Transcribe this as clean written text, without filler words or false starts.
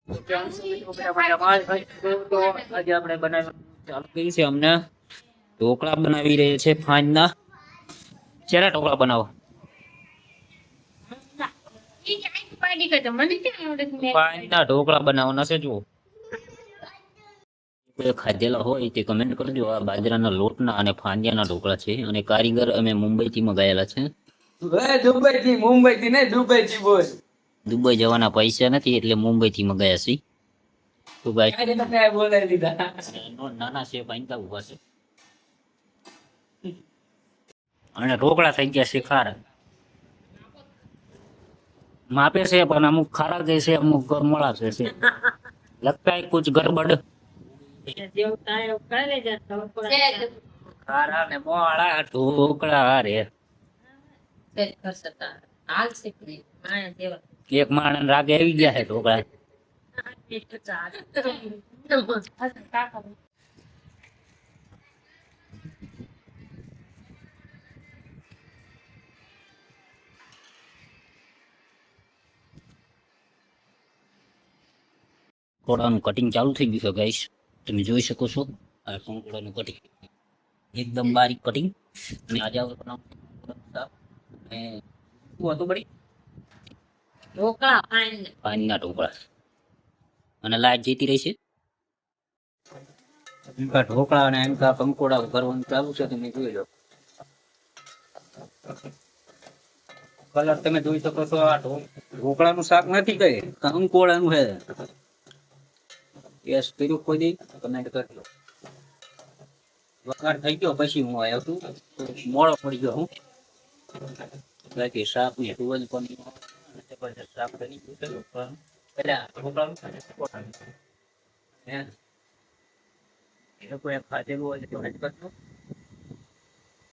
તો આજે આપણે બનાવવાનું ચાલુ કરી છે અમને ઢોકળા બનાવી રહ્યા છે ફાંજના ચેરા ઢોકળા બનાવો ફાંજના ઢોકળા બનાવવાના છે જુઓ ખાધેલા હોય તે કમેન્ટ કરજો આ બાજરાના લોટના અને ફાંદિયાના ઢોકળા છે અને કારીગર અમે મુંબઈથી મંગાયેલા છે દુબઈ થી મુંબઈ થી નહીં દુબઈ થી બોલ દુબઈ જવાના પૈસા નથી એટલે મુંબઈથી મંગાયા છે તો ભાઈ બોલાવી દીધા નાના છે પાંચા ઉભા છે અને ઢોકળા થઈ ગયા છે ખારા માપે છે પણ અમુક ખારા કે છે અમુક ગરમળા છે લગતા હે કુછ ગડબડ ખારા ને મોળા ઢોકળા રે એક માણસ રાગે આવી ગયા છે ઢોકળા કોળાનું કટિંગ ચાલુ થઈ ગયું છે ગાઈસ તમે જોઈ શકો છો આ કોળાનું કટિંગ એકદમ બારીક કટિંગ અને આજે આપણે શું હતું બડી પાણીના ઢોકળા અને લાઈટ જતી રહી છે ઢોકળા અને એમ કંકોડા કરવાનું ચાલુ છે તમે જોઈ લો કલર તમે જોઈ શકો છો આ ઢોકળાનું શાક નથી કઈ કંકોડાનું છે યસ કર્યું કોઈ દી કમેન્ટ કરજો વઘાર થઈ ગયો પછી હું આવ્યો છું મોડો પડી ગયો હું બાકી શાક ની ટુવલ પણ શાક કરી પેલા ઢોકળાનું એ લોકો ખાધેલું હોય તો કમેન્ટ કરજો